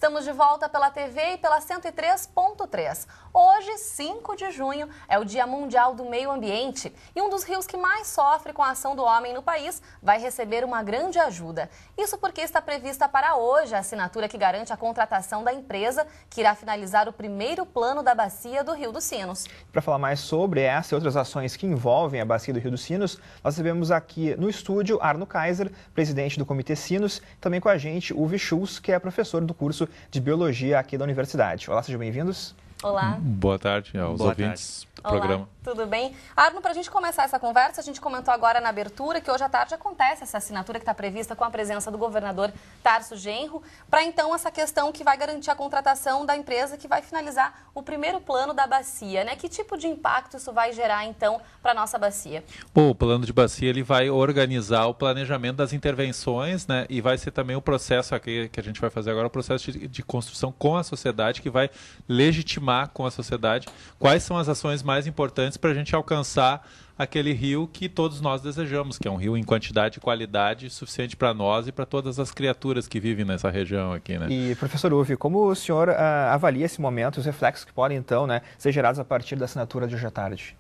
Estamos de volta pela TV e pela 103.3. Hoje, 5 de junho, é o Dia Mundial do Meio Ambiente e um dos rios que mais sofre com a ação do homem no país vai receber uma grande ajuda. Isso porque está prevista para hoje a assinatura que garante a contratação da empresa que irá finalizar o primeiro plano da bacia do Rio dos Sinos. Para falar mais sobre essa e outras ações que envolvem a bacia do Rio dos Sinos, nós recebemos aqui no estúdio Arno Kaiser, presidente do Comitê Sinos, também com a gente Uwe Schulz, que é professor do curso de Biologia aqui da Universidade. Olá, sejam bem-vindos. Olá. Boa tarde aos ouvintes do programa. Tudo bem? Arno, para a gente começar essa conversa, a gente comentou agora na abertura que hoje à tarde acontece essa assinatura que está prevista com a presença do governador Tarso Genro, para então essa questão que vai garantir a contratação da empresa que vai finalizar o primeiro plano da bacia, né? Que tipo de impacto isso vai gerar então para a nossa bacia? Bom, o plano de bacia ele vai organizar o planejamento das intervenções, né? E vai ser também o processo aqui que a gente vai fazer agora, o processo de construção com a sociedade, que vai legitimar com a sociedade quais são as ações mais importantes para a gente alcançar aquele rio que todos nós desejamos, que é um rio em quantidade e qualidade suficiente para nós e para todas as criaturas que vivem nessa região aqui, né? E, professor Uwe, como o senhor avalia esse momento, os reflexos que podem, então, né, ser gerados a partir da assinatura de hoje à tarde?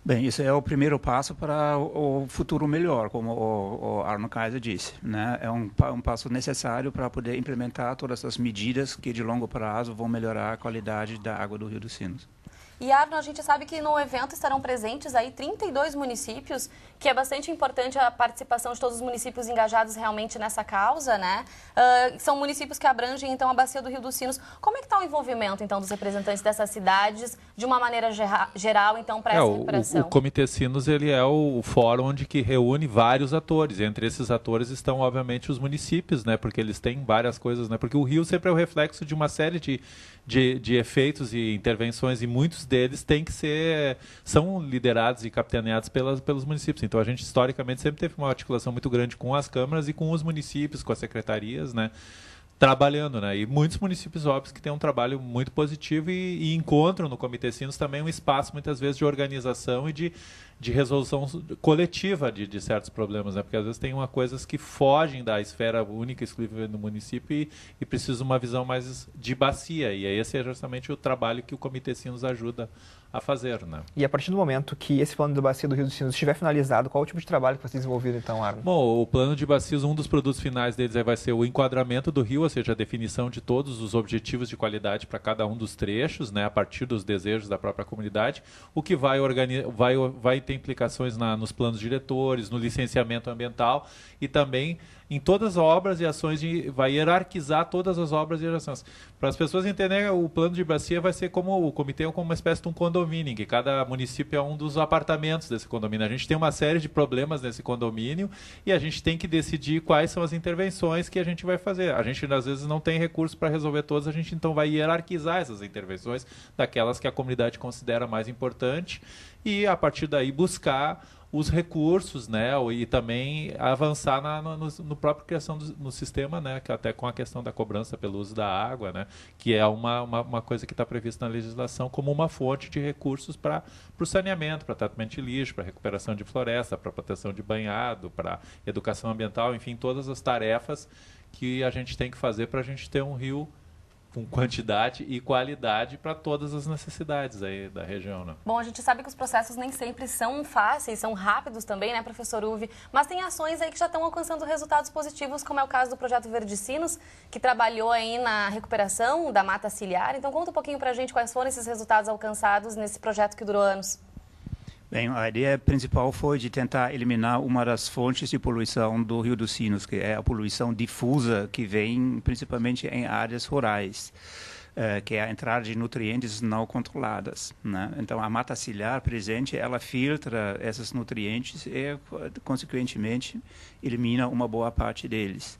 Bem, isso é o primeiro passo para o futuro melhor, como o Arno Kaiser disse, né? É um passo necessário para poder implementar todas as medidas que de longo prazo vão melhorar a qualidade da água do Rio dos Sinos. E, Arno, a gente sabe que no evento estarão presentes aí 32 municípios, que é bastante importante a participação de todos os municípios engajados realmente nessa causa, né? São municípios que abrangem, então, a bacia do Rio dos Sinos. Como é que está o envolvimento, então, dos representantes dessas cidades, de uma maneira geral, então, para essa recuperação? O Comitê Sinos, ele é o fórum onde que reúne vários atores. Entre esses atores estão, obviamente, os municípios, né? Porque eles têm várias coisas, né? Porque o rio sempre é o reflexo de uma série de efeitos e intervenções, e muitos deles são liderados e capitaneados pelos municípios. Então a gente historicamente sempre teve uma articulação muito grande com as câmaras e com os municípios, com as secretarias, né, trabalhando, né? E muitos municípios, óbvios, que têm um trabalho muito positivo e encontram no Comitê Sinos também um espaço, muitas vezes, de organização e de resolução coletiva de certos problemas, né? Porque às vezes tem coisas que fogem da esfera única e exclusiva do município e precisa uma visão mais de bacia. E aí esse é justamente o trabalho que o Comitê Sinos ajuda a fazer, né? E a partir do momento que esse plano de bacia do Rio dos Sinos estiver finalizado, qual é o tipo de trabalho que vai ser desenvolvido, então, Arno? Bom, o plano de bacias, um dos produtos finais deles vai ser o enquadramento do rio, ou seja, a definição de todos os objetivos de qualidade para cada um dos trechos, né, a partir dos desejos da própria comunidade, o que vai ter implicações nos planos diretores, no licenciamento ambiental e também em todas as obras e ações, vai hierarquizar todas as obras e ações. Para as pessoas entenderem, o plano de bacia vai ser como o comitê, como uma espécie de um condomínio, em que cada município é um dos apartamentos desse condomínio. A gente tem uma série de problemas nesse condomínio e a gente tem que decidir quais são as intervenções que a gente vai fazer. A gente, às vezes, não tem recursos para resolver todas, a gente então vai hierarquizar essas intervenções daquelas que a comunidade considera mais importante e, a partir daí, buscar os recursos, né, e também avançar no próprio criação no sistema, né, que até com a questão da cobrança pelo uso da água, né, que é uma coisa que está prevista na legislação como uma fonte de recursos para o saneamento, para tratamento de lixo, para recuperação de floresta, para proteção de banhado, para educação ambiental, enfim, todas as tarefas que a gente tem que fazer para a gente ter um rio com quantidade e qualidade para todas as necessidades aí da região, né? Bom, a gente sabe que os processos nem sempre são fáceis, são rápidos também, né, professor Uwe? Mas tem ações aí que já estão alcançando resultados positivos, como é o caso do Projeto Verde Sinos, que trabalhou aí na recuperação da mata ciliar. Então, conta um pouquinho para a gente quais foram esses resultados alcançados nesse projeto que durou anos. Bem, a ideia principal foi de tentar eliminar uma das fontes de poluição do Rio dos Sinos, que é a poluição difusa, que vem principalmente em áreas rurais, que é a entrada de nutrientes não controladas, né? Então, a mata ciliar presente, ela filtra esses nutrientes e, consequentemente, elimina uma boa parte deles.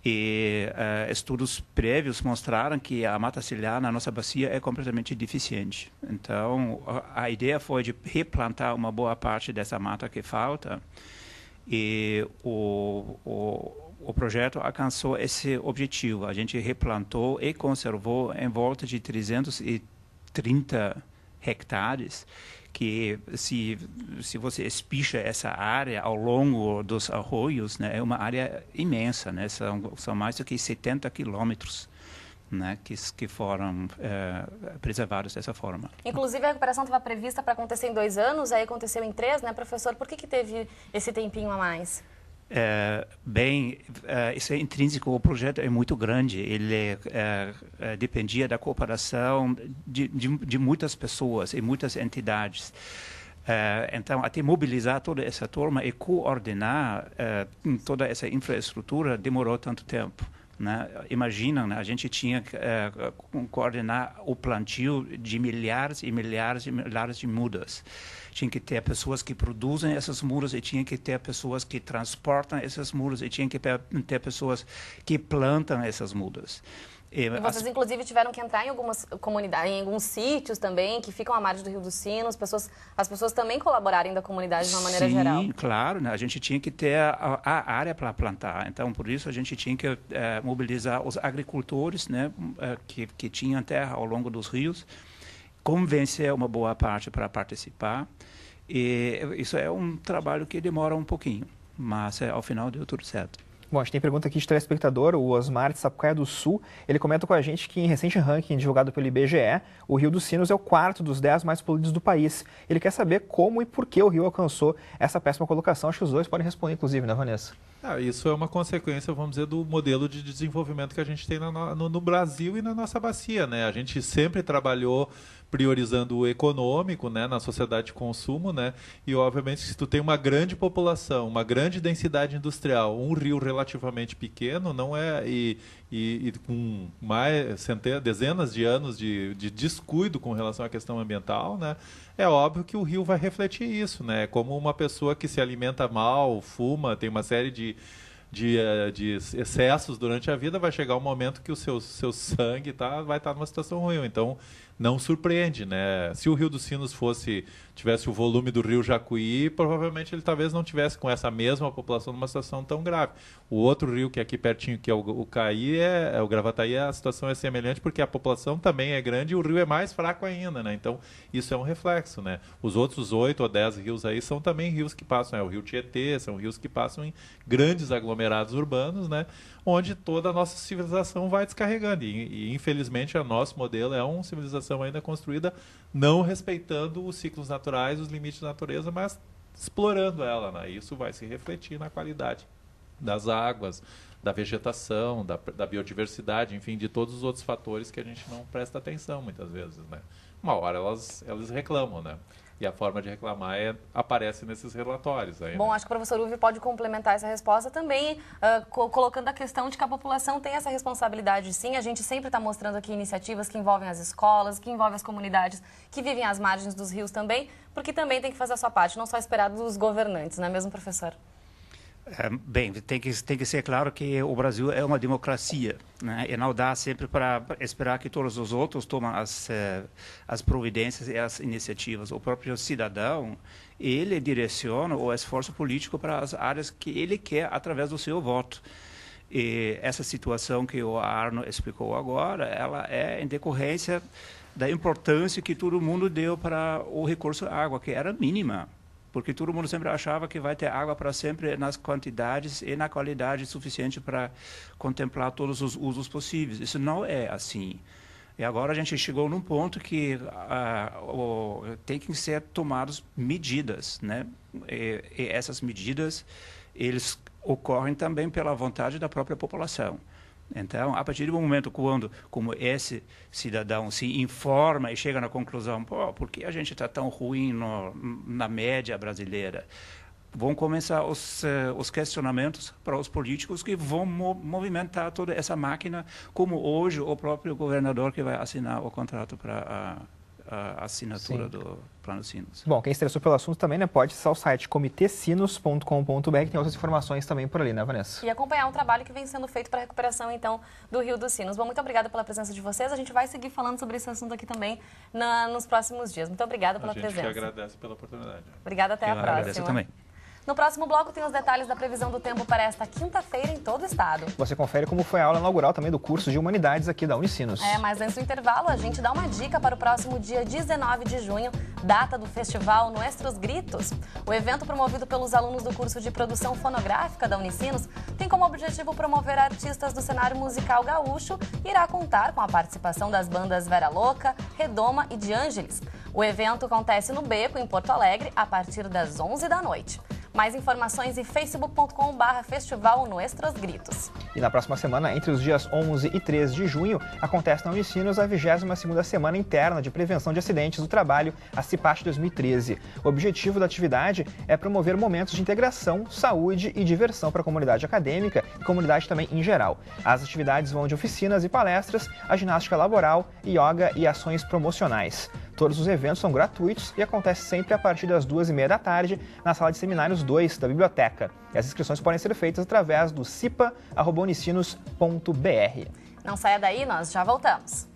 E estudos prévios mostraram que a mata ciliar na nossa bacia é completamente deficiente. Então, a ideia foi de replantar uma boa parte dessa mata que falta, e o projeto alcançou esse objetivo. A gente replantou e conservou em volta de 330 hectares, que se você espicha essa área ao longo dos arroios, né, é uma área imensa, né, são mais do que 70 quilômetros, né, que foram preservados dessa forma. Inclusive, a recuperação estava prevista para acontecer em 2 anos, aí aconteceu em 3, né, professor? Por que teve esse tempinho a mais? Isso é intrínseco, o projeto é muito grande, ele dependia da cooperação de muitas pessoas e muitas entidades. Então, até mobilizar toda essa turma e coordenar toda essa infraestrutura demorou tanto tempo. Né? Imagina, né? A gente tinha que coordenar o plantio de milhares e milhares e milhares de mudas. Tinha que ter pessoas que produzem essas mudas e tinha que ter pessoas que transportam essas mudas e tinha que ter pessoas que plantam essas mudas. E vocês, inclusive, tiveram que entrar em algumas comunidades, em alguns sítios também, que ficam à margem do Rio dos Sinos, as pessoas também colaborarem da comunidade de uma maneira geral. Sim, claro, né? A gente tinha que ter a área para plantar, então, por isso, a gente tinha que mobilizar os agricultores, né, que tinham terra ao longo dos rios, convencer uma boa parte para participar, e isso é um trabalho que demora um pouquinho, mas ao final deu tudo certo. Bom, a gente tem pergunta aqui de telespectador, o Osmar de Sapucaia do Sul. Ele comenta com a gente que em recente ranking divulgado pelo IBGE, o Rio dos Sinos é o 4º dos 10 mais poluídos do país. Ele quer saber como e por que o Rio alcançou essa péssima colocação. Acho que os dois podem responder, inclusive, né, Vanessa? Isso é uma consequência, vamos dizer, do modelo de desenvolvimento que a gente tem no Brasil e na nossa bacia, né? A gente sempre trabalhou priorizando o econômico, né, na sociedade de consumo, né? E obviamente se tu tem uma grande população, uma grande densidade industrial, um rio relativamente pequeno, não é e com mais dezenas de anos de descuido com relação à questão ambiental, né? É óbvio que o rio vai refletir isso, né? Como uma pessoa que se alimenta mal, fuma, tem uma série de excessos durante a vida, vai chegar um momento que o seu sangue vai estar numa situação ruim. Então, não surpreende, né? Se o Rio dos Sinos tivesse o volume do Rio Jacuí, provavelmente ele talvez não tivesse com essa mesma população numa situação tão grave. O outro rio que é aqui pertinho, que é o Caí, o Gravataí, a situação é semelhante porque a população também é grande e o rio é mais fraco ainda, né? Então, isso é um reflexo, né? Os outros 8 ou 10 rios aí são também rios que passam, o Rio Tietê, são rios que passam em grandes aglomerados urbanos, né? Onde toda a nossa civilização vai descarregando. E infelizmente, o nosso modelo é uma civilização ainda construída não respeitando os ciclos naturais, os limites da natureza, mas explorando ela, né? Isso vai se refletir na qualidade das águas, da vegetação, da biodiversidade, enfim, de todos os outros fatores que a gente não presta atenção muitas vezes, né? Uma hora elas reclamam, né? E a forma de reclamar aparece nesses relatórios. Aí, Bom, né? acho que o professor Uvi pode complementar essa resposta também, colocando a questão de que a população tem essa responsabilidade, sim. A gente sempre está mostrando aqui iniciativas que envolvem as escolas, que envolvem as comunidades que vivem às margens dos rios também, porque também tem que fazer a sua parte, não só esperar dos governantes, não é mesmo, professor? Bem, tem que ser claro que o Brasil é uma democracia, né? E não dá sempre para esperar que todos os outros tomem as providências e as iniciativas. O próprio cidadão, ele direciona o esforço político para as áreas que ele quer através do seu voto. E essa situação que o Arno explicou agora, ela é em decorrência da importância que todo mundo deu para o recurso à água, que era mínima. Porque todo mundo sempre achava que vai ter água para sempre nas quantidades e na qualidade suficiente para contemplar todos os usos possíveis. Isso não é assim. E agora a gente chegou num ponto que tem que ser tomadas medidas, né? E essas medidas, eles ocorrem também pela vontade da própria população. Então, a partir do momento quando, como esse cidadão se informa e chega na conclusão, por que a gente está tão ruim na média brasileira? Vão começar os questionamentos para os políticos que vão movimentar toda essa máquina, como hoje o próprio governador que vai assinar o contrato para a assinatura do Plano Sinos. Bom, quem se interessou pelo assunto também, né, pode acessar o site comitesinos.com.br, que tem outras informações também por ali, né, Vanessa? E acompanhar um trabalho que vem sendo feito para a recuperação, então, do Rio dos Sinos. Bom, muito obrigada pela presença de vocês. A gente vai seguir falando sobre esse assunto aqui também nos próximos dias. Muito obrigada pela presença. A gente que agradece pela oportunidade. Obrigada, até a próxima. Eu agradeço também. No próximo bloco tem os detalhes da previsão do tempo para esta quinta-feira em todo o estado. Você confere como foi a aula inaugural também do curso de Humanidades aqui da Unicinos. Mas antes do intervalo, a gente dá uma dica para o próximo dia 19 de junho, data do festival Nuestros Gritos. O evento, promovido pelos alunos do curso de produção fonográfica da Unicinos, tem como objetivo promover artistas do cenário musical gaúcho e irá contar com a participação das bandas Vera Louca, Redoma e De Ângeles. O evento acontece no Beco, em Porto Alegre, a partir das 11 da noite. Mais informações em facebook.com/festival Nuestros Gritos. E na próxima semana, entre os dias 11 e 13 de junho, acontece na Unicinos a 22ª Semana Interna de Prevenção de Acidentes do Trabalho, a CIPAT 2013. O objetivo da atividade é promover momentos de integração, saúde e diversão para a comunidade acadêmica e comunidade também em geral. As atividades vão de oficinas e palestras, a ginástica laboral, yoga e ações promocionais. Todos os eventos são gratuitos e acontecem sempre a partir das 2h30 da tarde na sala de seminários 2 da biblioteca. E as inscrições podem ser feitas através do cipa@unicinos.br. Não saia daí, nós já voltamos.